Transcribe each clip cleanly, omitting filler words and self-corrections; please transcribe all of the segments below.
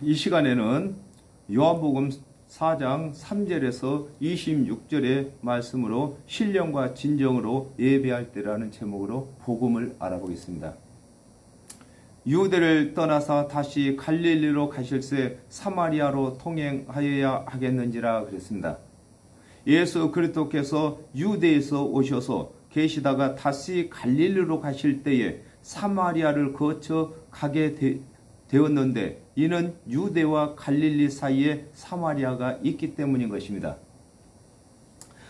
이 시간에는 요한복음 4장 3절에서 26절의 말씀으로 신령과 진정으로 예배할 때라는 제목으로 복음을 알아보겠습니다. 유대를 떠나서 다시 갈릴리로 가실새 사마리아로 통행하여야 하겠는지라 그랬습니다. 예수 그리스도께서 유대에서 오셔서 계시다가 다시 갈릴리로 가실 때에 사마리아를 거쳐 가게 되었는데 이는 유대와 갈릴리 사이에 사마리아가 있기 때문인 것입니다.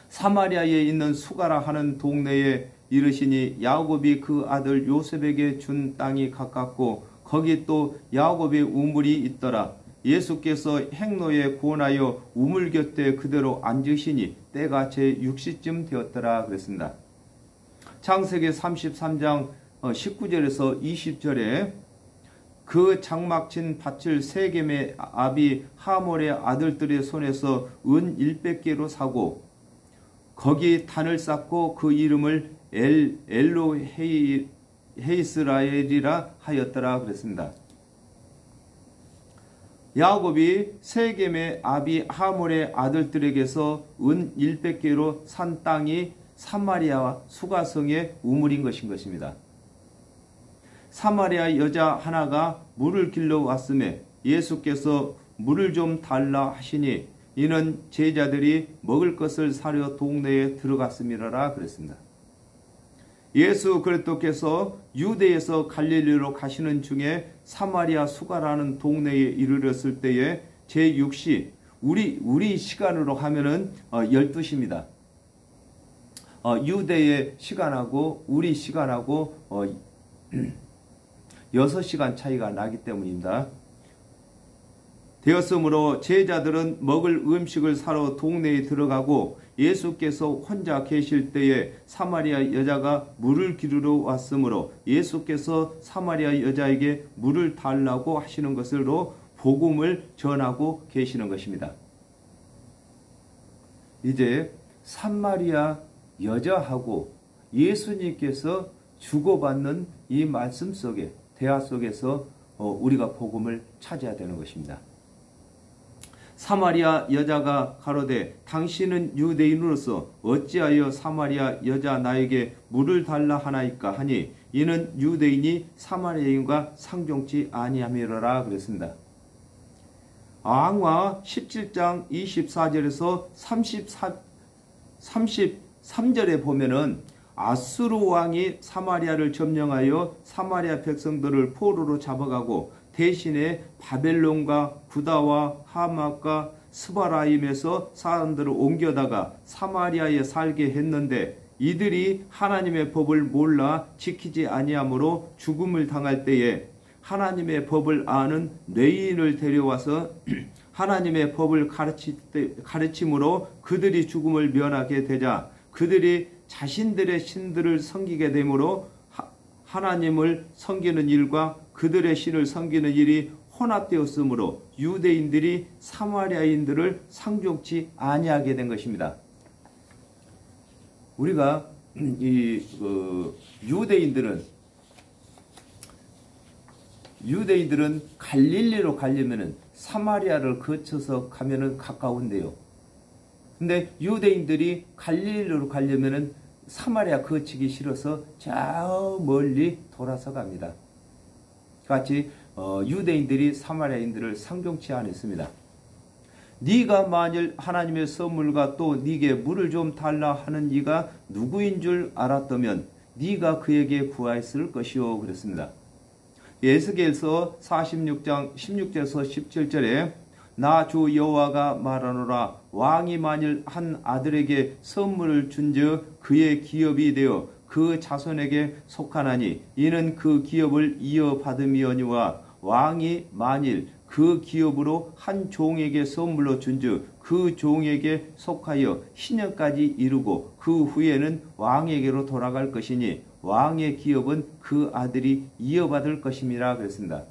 사마리아에 있는 수가라 하는 동네에 이르시니 야곱이 그 아들 요셉에게 준 땅이 가깝고 거기 또 야곱의 우물이 있더라. 예수께서 행로에 구원하여 우물 곁에 그대로 앉으시니 때가 제6시쯤 되었더라 그랬습니다. 창세기 33장 19절에서 20절에 그 장막친 밭을 세겜의 아비 하몰의 아들들의 손에서 은 100개로 사고 거기 단을 쌓고 그 이름을 엘로헤이스라엘이라 하였더라 그랬습니다. 야곱이 세겜의 아비 하몰의 아들들에게서 은 100개로 산 땅이 사마리아와 수가성의 우물인 것입니다. 사마리아 여자 하나가 물을 길러 왔음에 예수께서 물을 좀 달라 하시니 이는 제자들이 먹을 것을 사려 동네에 들어갔음이라라 그랬습니다. 예수 그리스도께서 유대에서 갈릴리로 가시는 중에 사마리아 수가라는 동네에 이르렀을 때에 제6시 우리 시간으로 하면은 12시입니다. 유대의 시간하고 우리 시간하고 6시간 차이가 나기 때문입니다. 되었으므로 제자들은 먹을 음식을 사러 동네에 들어가고 예수께서 혼자 계실 때에 사마리아 여자가 물을 기르러 왔으므로 예수께서 사마리아 여자에게 물을 달라고 하시는 것으로 복음을 전하고 계시는 것입니다. 이제 사마리아 여자하고 예수님께서 주고받는 이 말씀 속에 대화 속에서 우리가 복음을 찾아야 되는 것입니다. 사마리아 여자가 가로되 당신은 유대인으로서 어찌하여 사마리아 여자 나에게 물을 달라 하나이까 하니 이는 유대인이 사마리아인과 상종치 아니함이로라 그랬습니다. 왕화 17장 24절에서 33절에 보면은 아수르 왕이 사마리아를 점령하여 사마리아 백성들을 포로로 잡아가고 대신에 바벨론과 구다와 하맛과 스바라임에서 사람들을 옮겨다가 사마리아에 살게 했는데 이들이 하나님의 법을 몰라 지키지 아니하므로 죽음을 당할 때에 하나님의 법을 아는 뇌인을 데려와서 하나님의 법을 가르침으로 그들이 죽음을 면하게 되자 그들이 자신들의 신들을 섬기게 되므로 하나님을 섬기는 일과 그들의 신을 섬기는 일이 혼합되었으므로 유대인들이 사마리아인들을 상종치 아니하게 된 것입니다. 우리가 유대인들은 갈릴리로 가려면은 사마리아를 거쳐서 가면은 가까운데요. 근데 유대인들이 갈릴리로 가려면은 사마리아 거치기 싫어서 저 멀리 돌아서 갑니다. 같이 유대인들이 사마리아인들을 상종치 않았습니다. 네가 만일 하나님의 선물과 또 네게 물을 좀 달라 하는 이가 누구인 줄 알았다면 네가 그에게 구하였을 것이요 그랬습니다. 에스겔서 46장 16절에서 17절에 나 주 여호와가 말하노라 왕이 만일 한 아들에게 선물을 준즉 그의 기업이 되어 그 자손에게 속하나니 이는 그 기업을 이어받음이오니와 왕이 만일 그 기업으로 한 종에게 선물로 준즉 그 종에게 속하여 신년까지 이루고 그 후에는 왕에게로 돌아갈 것이니 왕의 기업은 그 아들이 이어받을 것임이라 그랬습니다.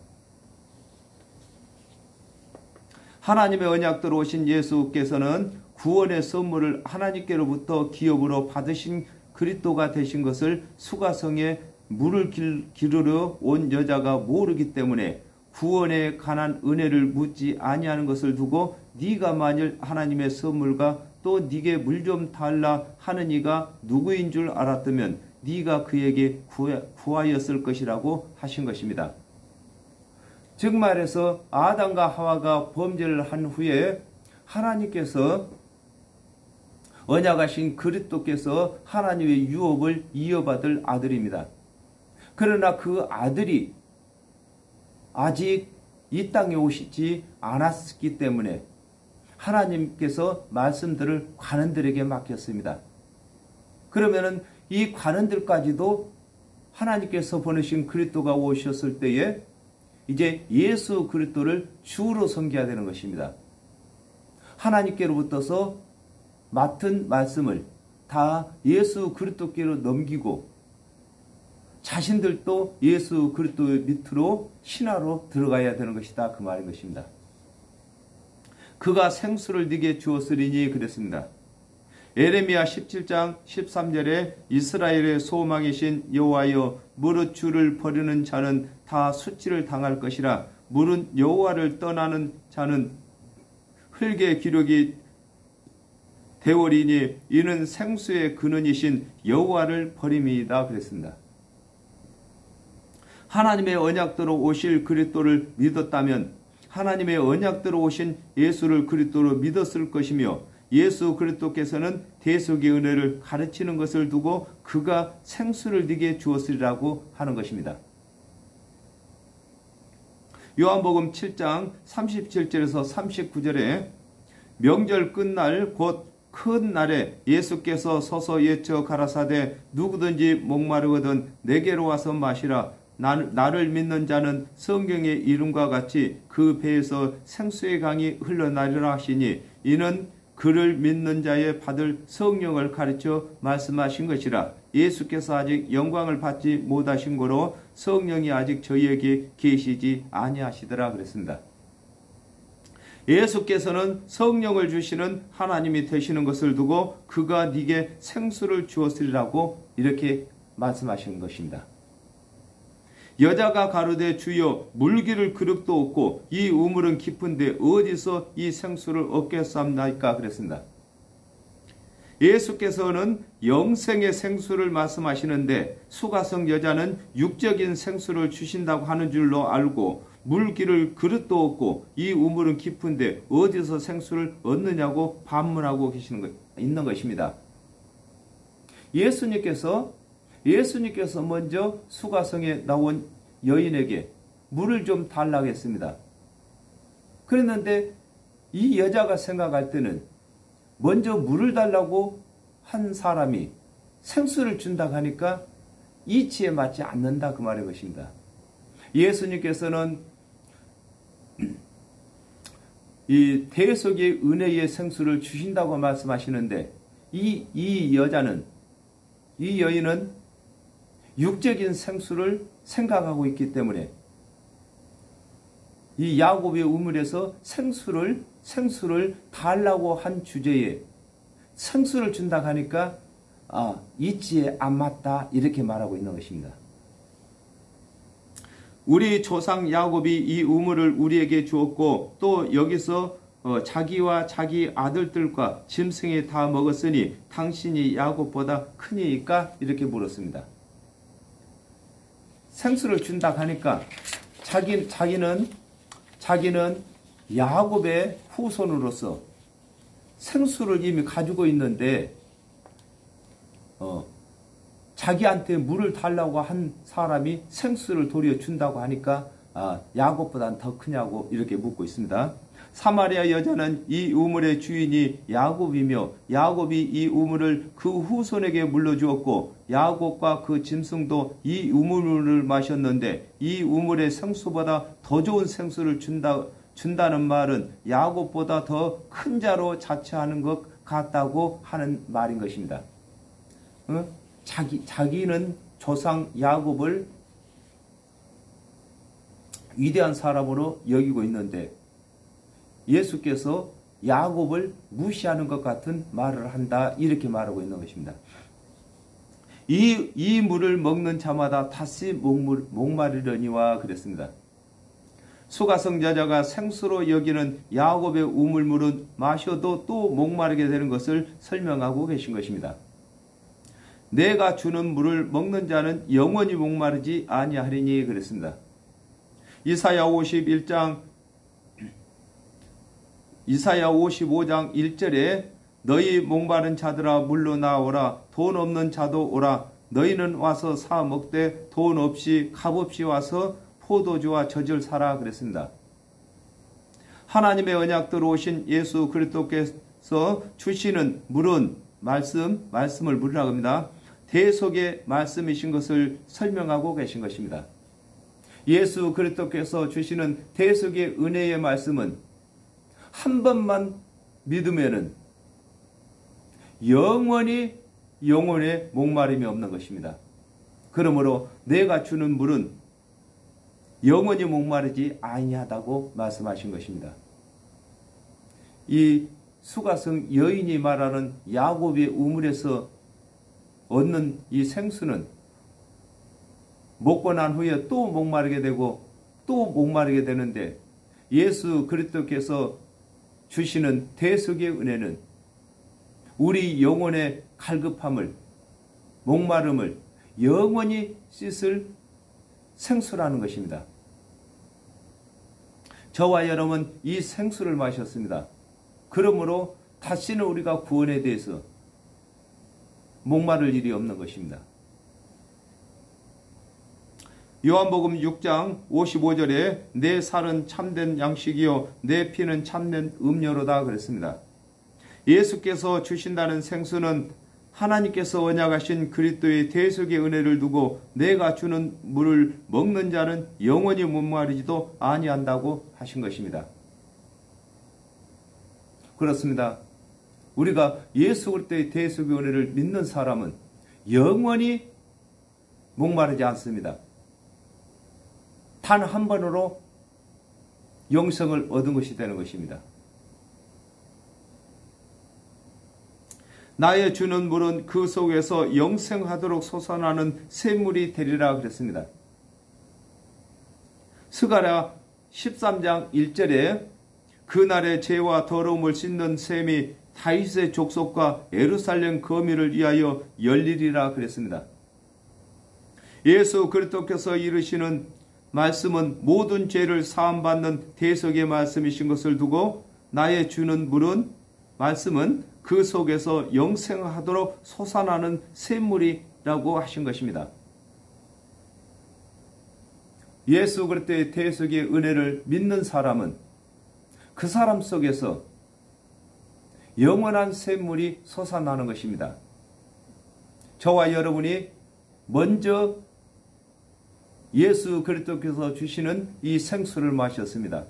하나님의 언약대로 오신 예수께서는 구원의 선물을 하나님께로부터 기업으로 받으신 그리스도가 되신 것을 수가성에 물을 기르러 온 여자가 모르기 때문에 구원에 관한 은혜를 묻지 아니하는 것을 두고 네가 만일 하나님의 선물과 또 네게 물 좀 달라 하는 이가 누구인 줄 알았다면 네가 그에게 구하였을 것이라고 하신 것입니다. 즉 말해서 아담과 하와가 범죄를 한 후에 하나님께서 언약하신 그리스도께서 하나님의 유업을 이어받을 아들입니다. 그러나 그 아들이 아직 이 땅에 오시지 않았기 때문에 하나님께서 말씀들을 관원들에게 맡겼습니다. 그러면은 이 관원들까지도 하나님께서 보내신 그리스도가 오셨을 때에 이제 예수 그리스도를 주로 섬겨야 되는 것입니다. 하나님께로부터서 맡은 말씀을 다 예수 그리스도께로 넘기고 자신들도 예수 그리스도 밑으로 신하로 들어가야 되는 것이다, 그 말인 것입니다. 그가 생수를 네게 주었으리니 그랬습니다. 에레미야 17장 13절에 이스라엘의 소망이신 여호와여, 무릇 주를 버리는 자는 다 수치를 당할 것이라. 무릇 여호와를 떠나는 자는 흙의 기록이 되오리니 이는 생수의 근원이신 여호와를 버림이다 그랬습니다. 하나님의 언약대로 오실 그리스도를 믿었다면 하나님의 언약대로 오신 예수를 그리스도로 믿었을 것이며 예수 그리스도께서는 대속의 은혜를 가르치는 것을 두고 그가 생수를 네게 주었으리라고 하는 것입니다. 요한복음 7장 37절에서 39절에 명절 끝날 곧 큰 날에 예수께서 서서 예쳐 가라사대 누구든지 목마르거든 내게로 와서 마시라. 나를 믿는 자는 성경의 이름과 같이 그 배에서 생수의 강이 흘러나리라 하시니 이는 그를 믿는 자의 받을 성령을 가르쳐 말씀하신 것이라. 예수께서 아직 영광을 받지 못하신 거로 성령이 아직 저희에게 계시지 아니하시더라 그랬습니다. 예수께서는 성령을 주시는 하나님이 되시는 것을 두고 그가 네게 생수를 주었으리라고 이렇게 말씀하신 것입니다. 여자가 가로되 주여 물기를 그릇도 없고 이 우물은 깊은데 어디서 이 생수를 얻겠사옵나이까 그랬습니다. 예수께서는 영생의 생수를 말씀하시는데 수가성 여자는 육적인 생수를 주신다고 하는 줄로 알고 물기를 그릇도 없고 이 우물은 깊은데 어디서 생수를 얻느냐고 반문하고 있는 것입니다. 예수님께서 먼저 수가성에 나온 여인에게 물을 좀 달라고 했습니다. 그랬는데 이 여자가 생각할 때는 먼저 물을 달라고 한 사람이 생수를 준다고 하니까 이치에 맞지 않는다 그 말인 것입니다. 예수님께서는 이 대속의 은혜의 생수를 주신다고 말씀하시는데 이 여인은 육적인 생수를 생각하고 있기 때문에 이 야곱의 우물에서 생수를 달라고 한 주제에 생수를 준다고 하니까 이치에 안 맞다 이렇게 말하고 있는 것입니다. 우리 조상 야곱이 이 우물을 우리에게 주었고 또 여기서 자기와 자기 아들들과 짐승이 다 먹었으니 당신이 야곱보다 크니까 이렇게 물었습니다. 생수를 준다고 하니까 자기는 야곱의 후손으로서 생수를 이미 가지고 있는데 자기한테 물을 달라고 한 사람이 생수를 도리어 준다고 하니까 야곱보다는 더 크냐고 이렇게 묻고 있습니다. 사마리아 여자는 이 우물의 주인이 야곱이며 야곱이 이 우물을 그 후손에게 물려주었고 야곱과 그 짐승도 이 우물을 마셨는데 이 우물의 생수보다 더 좋은 생수를 준다는 말은 야곱보다 더 큰 자로 자처하는 것 같다고 하는 말인 것입니다. 자기는 조상 야곱을 위대한 사람으로 여기고 있는데 예수께서 야곱을 무시하는 것 같은 말을 한다 이렇게 말하고 있는 것입니다. 이 물을 먹는 자마다 다시 목마르려니와 그랬습니다. 수가성 여자가 생수로 여기는 야곱의 우물물은 마셔도 또 목마르게 되는 것을 설명하고 계신 것입니다. 내가 주는 물을 먹는 자는 영원히 목마르지 아니하리니 그랬습니다. 이사야 55장 1절에 너희 목마른 자들아 물로 나오라. 돈 없는 자도 오라. 너희는 와서 사 먹되 돈 없이 값없이 와서 포도주와 젖을 사라 그랬습니다. 하나님의 언약대로 오신 예수 그리스도께서 주시는 물은 말씀을 물이라고 합니다. 대속의 말씀이신 것을 설명하고 계신 것입니다. 예수 그리스도께서 주시는 대속의 은혜의 말씀은 한 번만 믿으면은 영원히 영혼의 목마름이 없는 것입니다. 그러므로 내가 주는 물은 영원히 목마르지 아니하다고 말씀하신 것입니다. 이 수가성 여인이 말하는 야곱의 우물에서 얻는 이 생수는 먹고 난 후에 또 목마르게 되고 또 목마르게 되는데 예수 그리스도께서 주시는 대속의 은혜는 우리 영혼의 갈급함을 목마름을 영원히 씻을 생수라는 것입니다. 저와 여러분 이 생수를 마셨습니다. 그러므로 다시는 우리가 구원에 대해서 목마를 일이 없는 것입니다. 요한복음 6장 55절에 내 살은 참된 양식이요 내 피는 참된 음료로다 그랬습니다. 예수께서 주신다는 생수는 하나님께서 언약하신 그리스도의 대속의 은혜를 두고 내가 주는 물을 먹는 자는 영원히 목마르지도 아니한다고 하신 것입니다. 그렇습니다. 우리가 예수 그리스도의 대속의 은혜를 믿는 사람은 영원히 목마르지 않습니다. 단 한 번으로 영생을 얻은 것이 되는 것입니다. 나의 주는 물은 그 속에서 영생하도록 솟아나는 샘물이 되리라 그랬습니다. 스가랴 13장 1절에 그날의 죄와 더러움을 씻는 샘이 다윗의 족속과 예루살렘 거민을 위하여 열리리라 그랬습니다. 예수 그리스도께서 이르시는 말씀은 모든 죄를 사함받는 대속의 말씀이신 것을 두고 나의 주는 물은 말씀은 그 속에서 영생하도록 솟아나는 샘물이라고 하신 것입니다. 예수 그리스도의 대속의 은혜를 믿는 사람은 그 사람 속에서 영원한 샘물이 솟아나는 것입니다. 저와 여러분이 먼저 예수 그리스도께서 주시는 이 생수를 마셨습니다.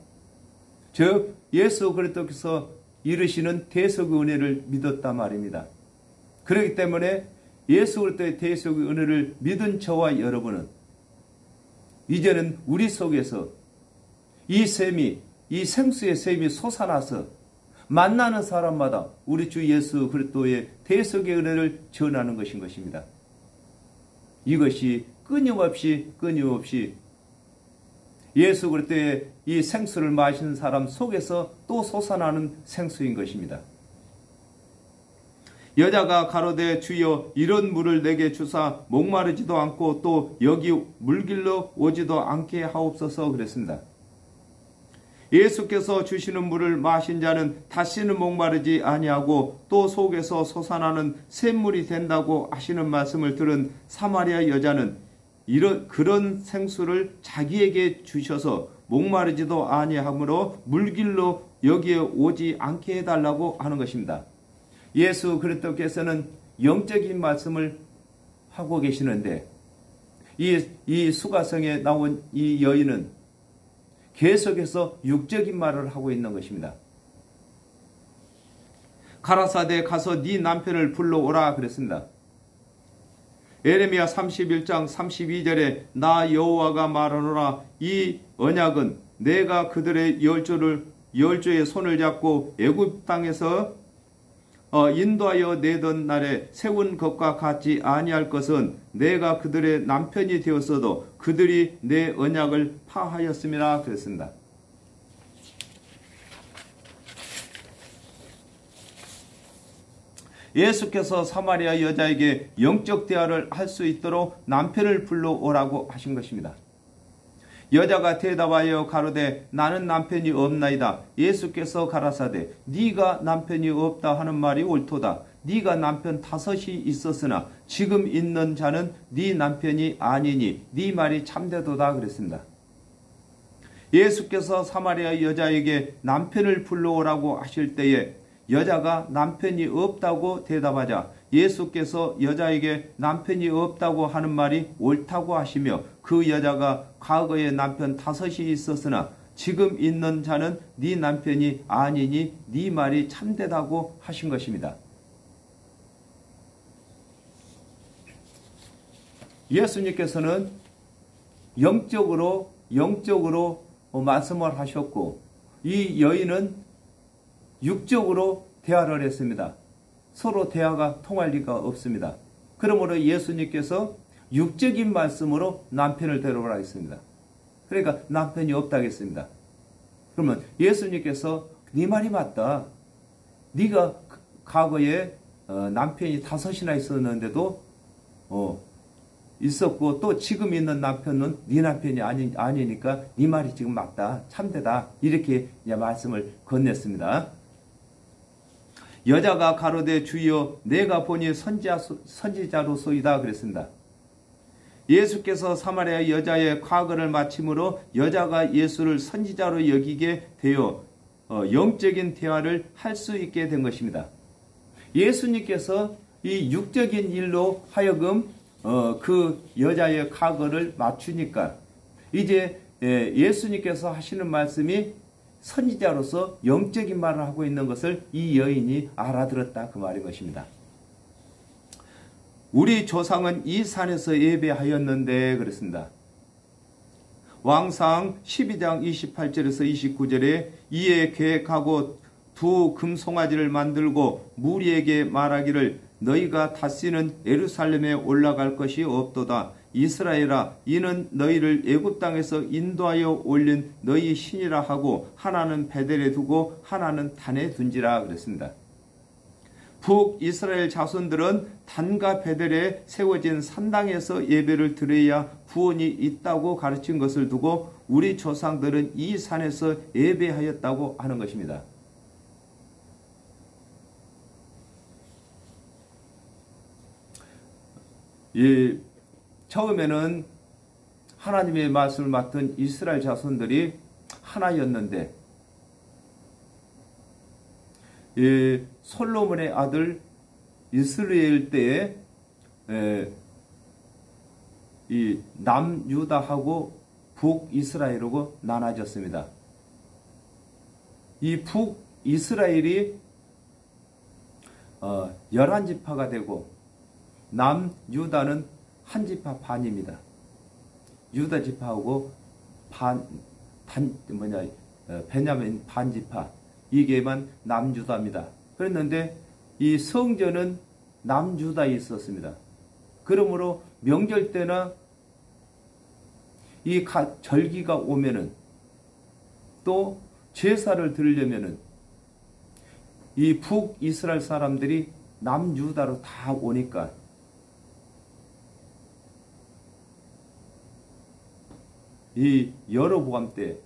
즉 예수 그리스도께서 이르시는 대속의 은혜를 믿었단 말입니다. 그렇기 때문에 예수 그리스도의 대속의 은혜를 믿은 저와 여러분은 이제는 우리 속에서 이 샘이 이 생수의 샘이 솟아나서 만나는 사람마다 우리 주 예수 그리스도의 대속의 은혜를 전하는 것인 것입니다. 이것이 끊임없이 예수 그리스도의 이 생수를 마시는 사람 속에서 또 솟아나는 생수인 것입니다. 여자가 가로되 주여 이런 물을 내게 주사 목마르지도 않고 또 여기 물길로 오지도 않게 하옵소서 그랬습니다. 예수께서 주시는 물을 마신 자는 다시는 목마르지 아니하고 또 속에서 솟아나는 샘물이 된다고 하시는 말씀을 들은 사마리아 여자는 그런 생수를 자기에게 주셔서 목마르지도 아니하므로 물길로 여기에 오지 않게 해달라고 하는 것입니다. 예수 그리스도께서는 영적인 말씀을 하고 계시는데 이 수가성에 나온 이 여인은 계속해서 육적인 말을 하고 있는 것입니다. 가라사대 가서 네 남편을 불러오라 그랬습니다. 에레미야 31장 32절에 나 여호와가 말하노라 이 언약은 내가 그들의 열조의 손을 잡고 애굽 땅에서 인도하여 내던 날에 세운 것과 같지 아니할 것은 내가 그들의 남편이 되었어도 그들이 내 언약을 파하였음이라 그랬습니다. 예수께서 사마리아 여자에게 영적 대화를 할 수 있도록 남편을 불러오라고 하신 것입니다. 여자가 대답하여 가로되 나는 남편이 없나이다. 예수께서 가라사대 네가 남편이 없다 하는 말이 옳도다. 네가 남편 5이 있었으나 지금 있는 자는 네 남편이 아니니 네 말이 참되도다 그랬습니다. 예수께서 사마리아 여자에게 남편을 불러오라고 하실 때에 여자가 남편이 없다고 대답하자 예수께서 여자에게 남편이 없다고 하는 말이 옳다고 하시며 그 여자가 과거에 남편 5이 있었으나 지금 있는 자는 네 남편이 아니니 네 말이 참되다고 하신 것입니다. 예수님께서는 영적으로 말씀을 하셨고 이 여인은 육적으로 대화를 했습니다. 서로 대화가 통할 리가 없습니다. 그러므로 예수님께서 육적인 말씀으로 남편을 데려오라 했습니다. 그러니까 남편이 없다고 했습니다. 그러면 예수님께서 네 말이 맞다. 네가 과거에 남편이 5이나 있었는데도 있었고 또 지금 있는 남편은 네 남편이 아니니까 네 말이 지금 맞다. 참되다. 이렇게 말씀을 건넸습니다. 여자가 가로되 주여 내가 보니 선지자로소이다 그랬습니다. 예수께서 사마리아 여자의 과거를 마침으로 여자가 예수를 선지자로 여기게 되어 영적인 대화를 할 수 있게 된 것입니다. 예수님께서 이 육적인 일로 하여금 그 여자의 과거를 맞추니까 이제 예수님께서 하시는 말씀이 선지자로서 영적인 말을 하고 있는 것을 이 여인이 알아들었다 그 말인 것입니다. 우리 조상은 이 산에서 예배하였는데 그랬습니다. 왕상 12장 28절에서 29절에 이에 계획하고 2 금송아지를 만들고 무리에게 말하기를 너희가 다시는 예루살렘에 올라갈 것이 없도다. 이스라엘아 이는 너희를 애굽 땅에서 인도하여 올린 너희 신이라 하고 하나는 베델에 두고 하나는 단에 둔지라 그랬습니다. 북이스라엘 자손들은 단과 베델에 세워진 산당에서 예배를 드려야 구원이 있다고 가르친 것을 두고 우리 조상들은 이 산에서 예배하였다고 하는 것입니다. 처음에는 하나님의 말씀을 맡은 이스라엘 자손들이 하나였는데 솔로몬의 아들 이스라엘 때에 이 남유다하고 북이스라엘하고 나눠졌습니다. 이 북이스라엘이 11지파가 되고 남유다는 한 지파 반입니다. 유다 지파하고 베냐민 반지파 이게만 남유다입니다. 그랬는데 이 성전은 남유다에 있었습니다. 그러므로 명절 때나 이 절기가 오면은 또 제사를 드리려면은 이 북이스라엘 사람들이 남유다로 다 오니까 이 여로보암 때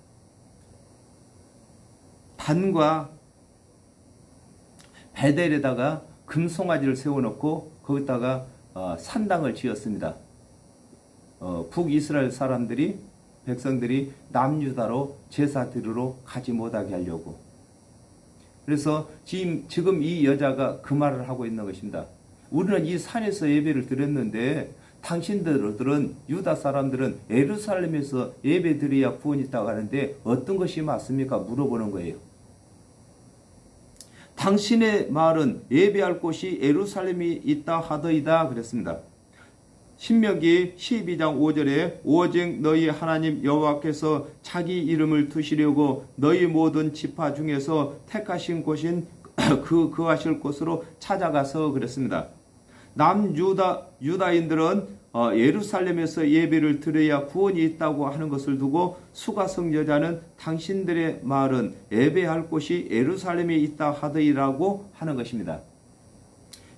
단과 베델에다가 금송아지를 세워놓고 거기다가 산당을 지었습니다. 북이스라엘 사람들이 백성들이 남유다로 제사 드리러 가지 못하게 하려고. 그래서 지금 이 여자가 그 말을 하고 있는 것입니다. 우리는 이 산에서 예배를 드렸는데 당신들은 유다 사람들은 예루살렘에서 예배 드려야 구원이 있다고 하는데 어떤 것이 맞습니까? 물어보는 거예요. 당신의 말은 예배할 곳이 예루살렘이 있다 하더이다 그랬습니다. 신명기 12장 5절에 오직 너희 하나님 여호와께서 자기 이름을 두시려고 너희 모든 지파 중에서 택하신 곳인 거하실 곳으로 찾아가서 그랬습니다. 유다인들은 예루살렘에서 예배를 드려야 구원이 있다고 하는 것을 두고 수가성 여자는 당신들의 말은 예배할 곳이 예루살렘에 있다 하더이라고 하는 것입니다.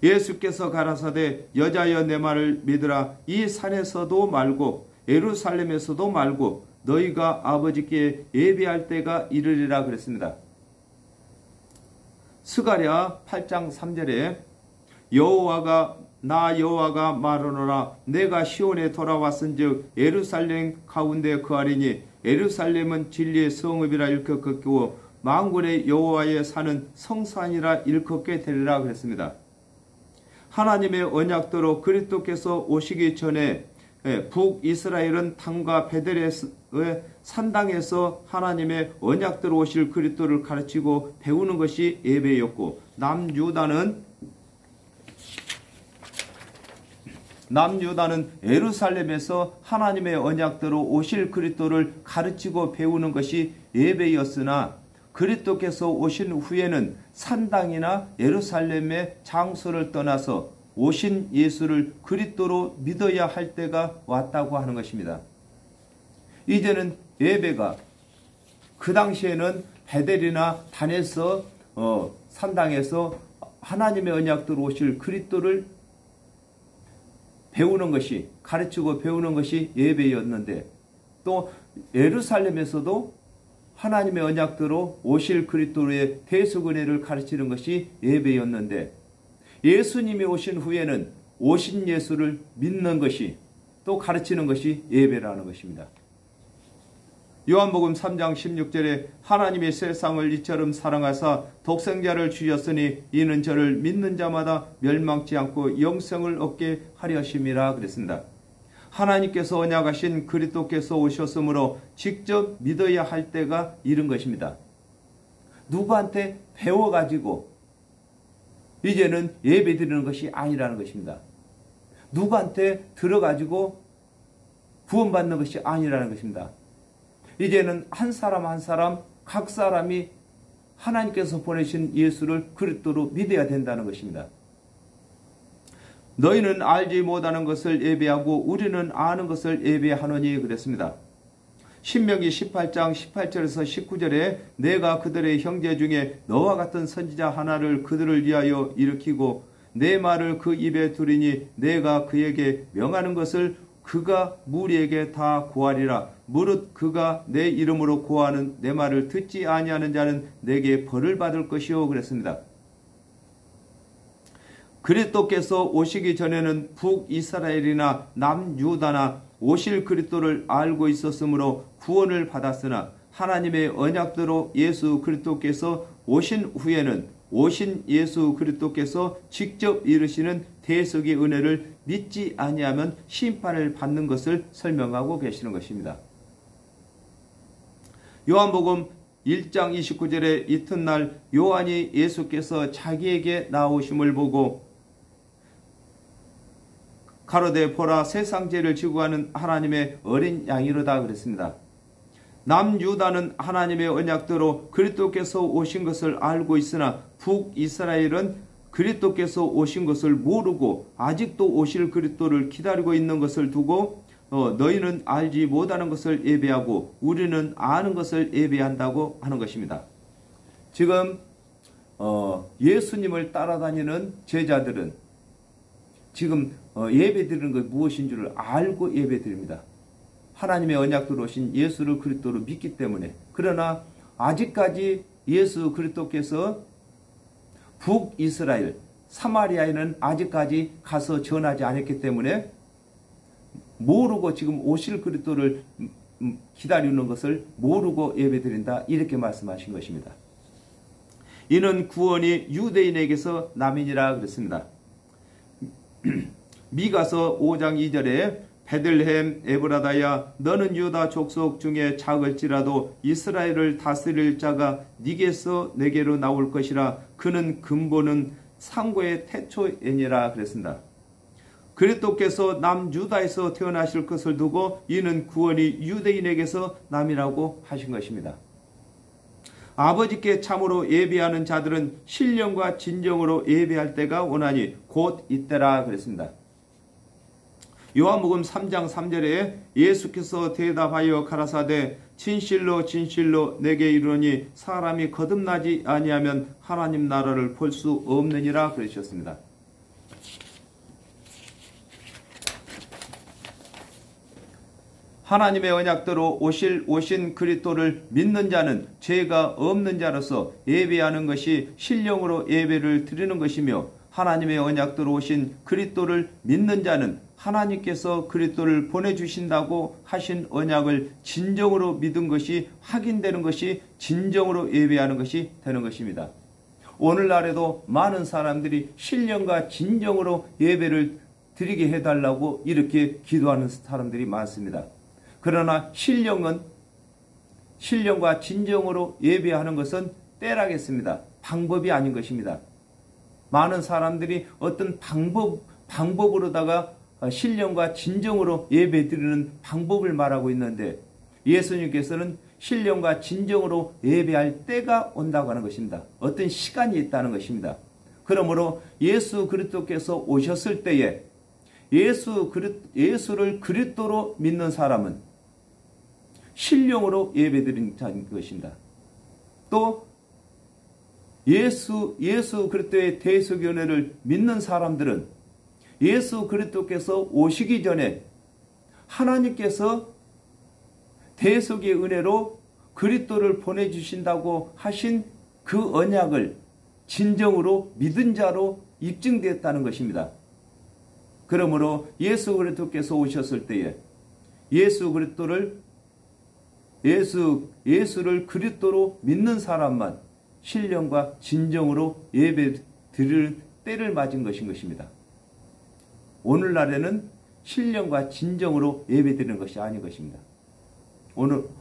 예수께서 가라사대 여자여 내 말을 믿으라. 이 산에서도 말고 예루살렘에서도 말고 너희가 아버지께 예배할 때가 이르리라 그랬습니다. 스가랴 8장 3절에 나 여호와가 말하노라. 내가 시온에 돌아왔은즉 예루살렘 가운데 거하리니 예루살렘은 진리의 성읍이라 일컫겠고 만군의 여호와의 산은 성산이라 일컫게 되리라 그랬습니다. 하나님의 언약대로 그리스도께서 오시기 전에 북이스라엘은 당과 베델의 산당에서 하나님의 언약대로 오실 그리스도를 가르치고 배우는 것이 예배였고, 남유다는 예루살렘에서 하나님의 언약대로 오실 그리스도를 가르치고 배우는 것이 예배였으나, 그리스도께서 오신 후에는 산당이나 예루살렘의 장소를 떠나서 오신 예수를 그리스도로 믿어야 할 때가 왔다고 하는 것입니다. 이제는 예배가, 그 당시에는 베델이나 단에서 산당에서 하나님의 언약대로 오실 그리스도를 배우는 것이, 가르치고 배우는 것이 예배였는데, 또 예루살렘에서도 하나님의 언약대로 오실 그리스도의 대속은혜를 가르치는 것이 예배였는데, 예수님이 오신 후에는 오신 예수를 믿는 것이, 또 가르치는 것이 예배라는 것입니다. 요한복음 3장 16절에 하나님이 세상을 이처럼 사랑하사 독생자를 주셨으니 이는 저를 믿는 자마다 멸망치 않고 영생을 얻게 하려 하심이라 그랬습니다. 하나님께서 언약하신 그리스도께서 오셨으므로 직접 믿어야 할 때가 이른 것입니다. 누구한테 배워가지고 이제는 예배 드리는 것이 아니라는 것입니다. 누구한테 들어가지고 구원받는 것이 아니라는 것입니다. 이제는 한 사람 한 사람, 각 사람이 하나님께서 보내신 예수를 그리스도로 믿어야 된다는 것입니다. 너희는 알지 못하는 것을 예배하고 우리는 아는 것을 예배하노니 그랬습니다. 신명기 18장 18절에서 19절에 내가 그들의 형제 중에 너와 같은 선지자 하나를 그들을 위하여 일으키고 내 말을 그 입에 두리니 내가 그에게 명하는 것을 그가 무리에게 다 고하리라. 무릇 그가 내 이름으로 고하는 내 말을 듣지 아니하는 자는 내게 벌을 받을 것이요 그랬습니다. 그리스도께서 오시기 전에는 북이스라엘이나 남유다나 오실 그리스도를 알고 있었으므로 구원을 받았으나 하나님의 언약대로 예수 그리스도께서 오신 후에는 오신 예수 그리스도께서 직접 이루시는 대속의 은혜를 믿지 아니하면 심판을 받는 것을 설명하고 계시는 것입니다. 요한복음 1장 29절에 이튿날 요한이 예수께서 자기에게 나오심을 보고 가로되 보라 세상 죄를 지고 가는 하나님의 어린 양이로다 그랬습니다. 남유다는 하나님의 언약대로 그리스도께서 오신 것을 알고 있으나 북이스라엘은 그리스도께서 오신 것을 모르고 아직도 오실 그리스도를 기다리고 있는 것을 두고 너희는 알지 못하는 것을 예배하고 우리는 아는 것을 예배한다고 하는 것입니다. 지금 예수님을 따라다니는 제자들은 지금 예배드리는 것이 무엇인 줄을 알고 예배드립니다. 하나님의 언약대로 오신 예수를 그리스도로 믿기 때문에. 그러나 아직까지 예수 그리스도께서 북이스라엘 사마리아에는 아직까지 가서 전하지 않았기 때문에 모르고 지금 오실 그리스도를 기다리는 것을 모르고 예배드린다 이렇게 말씀하신 것입니다. 이는 구원이 유대인에게서 남이니라 그랬습니다. 미가서 5장 2절에 베들레헴 에브라다야 너는 유다 족속 중에 작을지라도 이스라엘을 다스릴 자가 네게서 내게로 나올 것이라 그는 근본은 상고의 태초이니라 그랬습니다. 그리스도께서 남유다에서 태어나실 것을 두고 이는 구원이 유대인에게서 남이라고 하신 것입니다. 아버지께 참으로 예배하는 자들은 신령과 진정으로 예배할 때가 오나니 곧 이때라 그랬습니다. 요한복음 3장 3절에 예수께서 대답하여 가라사대 진실로 진실로 내게 이르노니 사람이 거듭나지 아니하면 하나님 나라를 볼 수 없느니라 그러셨습니다. 하나님의 언약대로 오신 그리스도를 믿는 자는 죄가 없는 자로서 예배하는 것이 신령으로 예배를 드리는 것이며, 하나님의 언약대로 오신 그리스도를 믿는 자는 하나님께서 그리스도를 보내주신다고 하신 언약을 진정으로 믿은 것이 확인되는 것이 진정으로 예배하는 것이 되는 것입니다. 오늘날에도 많은 사람들이 신령과 진정으로 예배를 드리게 해달라고 이렇게 기도하는 사람들이 많습니다. 그러나 신령과 진정으로 예배하는 것은 때라겠습니다. 방법이 아닌 것입니다. 많은 사람들이 어떤 방법으로다가 신령과 진정으로 예배 드리는 방법을 말하고 있는데, 예수님께서는 신령과 진정으로 예배할 때가 온다고 하는 것입니다. 어떤 시간이 있다는 것입니다. 그러므로 예수 그리스도께서 오셨을 때에 예수를 그리스도로 믿는 사람은 신령으로 예배드리는 자인 것입니다. 또 예수 그리스도의 대속의 은혜를 믿는 사람들은 예수 그리스도께서 오시기 전에 하나님께서 대속의 은혜로 그리스도를 보내주신다고 하신 그 언약을 진정으로 믿은 자로 입증되었다는 것입니다. 그러므로 예수 그리스도께서 오셨을 때에 예수를 그리스도로 믿는 사람만 신령과 진정으로 예배 드릴 때를 맞은 것입니다. 오늘날에는 신령과 진정으로 예배 드리는 것이 아닌 것입니다.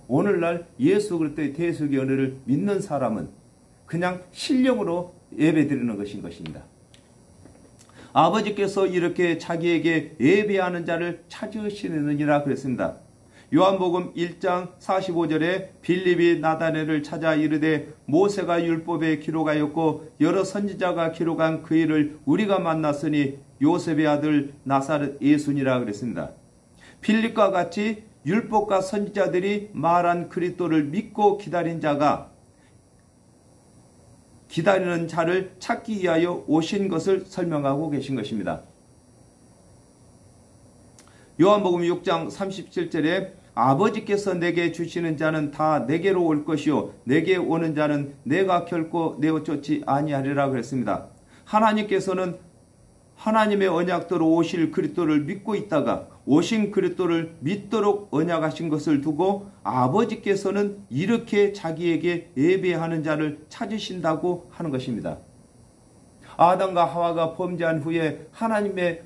오늘날 예수 그리스도의 대속의 은혜를 믿는 사람은 그냥 신령으로 예배 드리는 것인 것입니다. 아버지께서 이렇게 자기에게 예배하는 자를 찾으시느니라 그랬습니다. 요한복음 1장 45절에 빌립이 나다넬을 찾아 이르되 모세가 율법에 기록하였고 여러 선지자가 기록한 그 일을 우리가 만났으니 요셉의 아들 나사렛 예수니라 그랬습니다. 빌립과 같이 율법과 선지자들이 말한 그리스도를 믿고 기다리는 자를 찾기 위하여 오신 것을 설명하고 계신 것입니다. 요한복음 6장 37절에 아버지께서 내게 주시는 자는 다 내게로 올 것이요 내게 오는 자는 내가 결코 내어쫓지 아니하리라 그랬습니다. 하나님께서는 하나님의 언약대로 오실 그리스도를 믿고 있다가 오신 그리스도를 믿도록 언약하신 것을 두고 아버지께서는 이렇게 자기에게 예배하는 자를 찾으신다고 하는 것입니다. 아담과 하와가 범죄한 후에 하나님의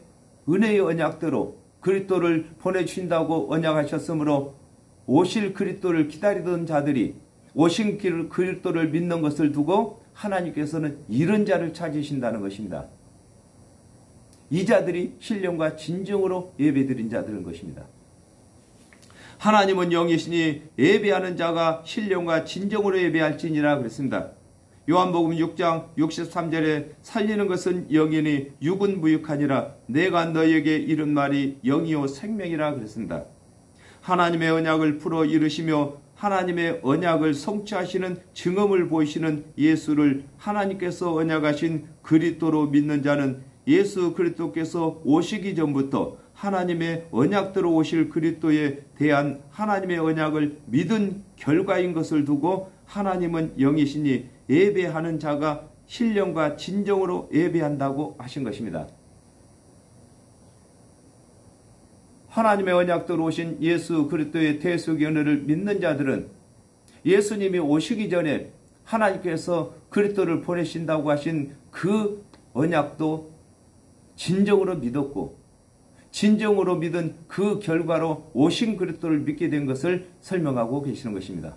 은혜의 언약대로 그리스도를 보내주신다고 언약하셨으므로 오실 그리스도를 기다리던 자들이 오신 그리스도를 믿는 것을 두고 하나님께서는 이런 자를 찾으신다는 것입니다. 이 자들이 신령과 진정으로 예배드린 자들인 것입니다. 하나님은 영이시니 예배하는 자가 신령과 진정으로 예배할지니라 그랬습니다. 요한복음 6장 63절에 살리는 것은 영이니 육은 무익하니라 내가 너희에게 이른 말이 영이요 생명이라 그랬습니다. 하나님의 언약을 풀어 이루시며 하나님의 언약을 성취하시는 증언을 보이시는 예수를 하나님께서 언약하신 그리스도로 믿는 자는 예수 그리스도께서 오시기 전부터 하나님의 언약대로 오실 그리스도에 대한 하나님의 언약을 믿은 결과인 것을 두고 하나님은 영이시니 예배하는 자가 신령과 진정으로 예배한다고 하신 것입니다. 하나님의 언약대로 오신 예수 그리스도의 대속의 은혜를 믿는 자들은 예수님이 오시기 전에 하나님께서 그리스도를 보내신다고 하신 그 언약도 진정으로 믿었고 진정으로 믿은 그 결과로 오신 그리스도를 믿게 된 것을 설명하고 계시는 것입니다.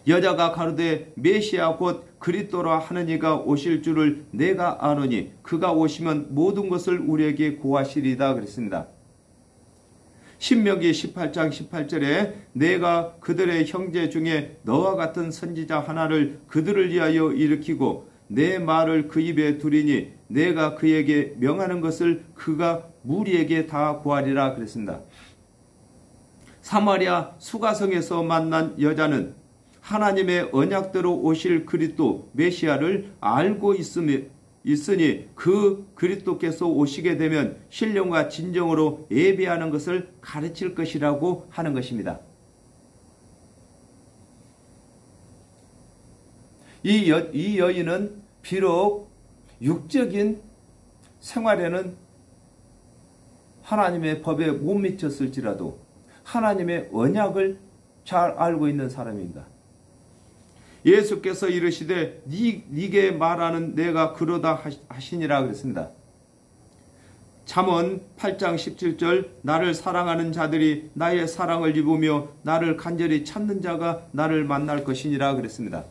여자가 가로되 메시아 곧 그리스도라 하는 이가 오실 줄을 내가 아노니 그가 오시면 모든 것을 우리에게 고하시리다 그랬습니다. 신명기 18장 18절에 내가 그들의 형제 중에 너와 같은 선지자 하나를 그들을 위하여 일으키고 내 말을 그 입에 두리니 내가 그에게 명하는 것을 그가 무리에게 다 고하리라 그랬습니다. 사마리아 수가성에서 만난 여자는 하나님의 언약대로 오실 그리스도 메시아를 알고 있으니 그 그리스도께서 오시게 되면 신령과 진정으로 예배하는 것을 가르칠 것이라고 하는 것입니다. 이 여인은 비록 육적인 생활에는 하나님의 법에 못 미쳤을지라도 하나님의 언약을 잘 알고 있는 사람입니다. 예수께서 이르시되 네게 말하는 내가 그러다 하시니라 그랬습니다. 잠언 8장 17절 나를 사랑하는 자들이 나의 사랑을 입으며 나를 간절히 찾는 자가 나를 만날 것이니라 그랬습니다.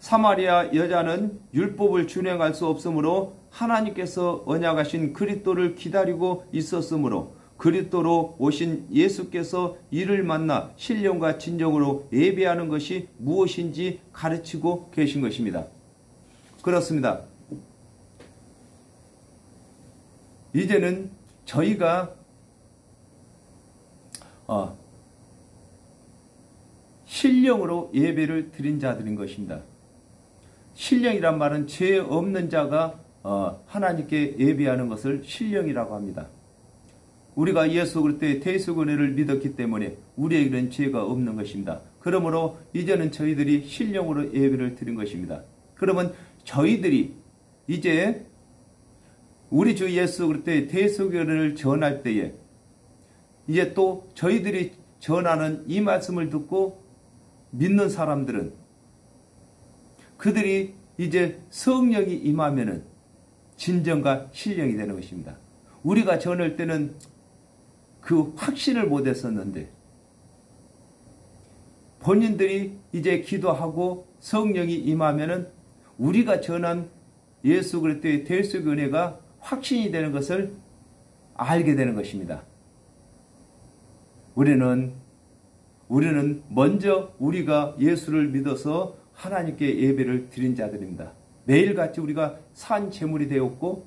사마리아 여자는 율법을 준행할 수 없으므로 하나님께서 언약하신 그리스도를 기다리고 있었으므로 그리스도로 오신 예수께서 이를 만나 신령과 진정으로 예배하는 것이 무엇인지 가르치고 계신 것입니다. 그렇습니다. 이제는 저희가 신령으로 예배를 드린 자들인 것입니다. 신령이란 말은 죄 없는 자가 하나님께 예배하는 것을 신령이라고 합니다. 우리가 예수 그리스도의 대속은혜를 믿었기 때문에 우리에게는 죄가 없는 것입니다. 그러므로 이제는 저희들이 신령으로 예배를 드린 것입니다. 그러면 저희들이 이제 우리 주 예수 그리스도의 대속은혜를 전할 때에 이제 또 저희들이 전하는 이 말씀을 듣고 믿는 사람들은 그들이 이제 성령이 임하면은 진정과 신령이 되는 것입니다. 우리가 전할 때는 그 확신을 못했었는데 본인들이 이제 기도하고 성령이 임하면은 우리가 전한 예수 그리스도의 대속 은혜가 확신이 되는 것을 알게 되는 것입니다. 우리는 먼저 우리가 예수를 믿어서 하나님께 예배를 드린 자들입니다. 매일같이 우리가 산 제물이 되었고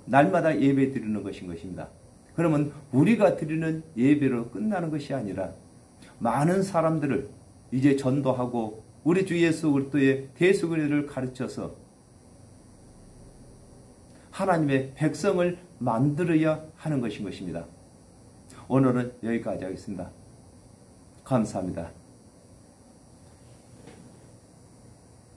날마다 예배 드리는 것입니다. 그러면 우리가 드리는 예배로 끝나는 것이 아니라 많은 사람들을 이제 전도하고 우리 주 예수 그리스도의 대속 은혜를 가르쳐서 하나님의 백성을 만들어야 하는 것입니다. 오늘은 여기까지 하겠습니다. 감사합니다.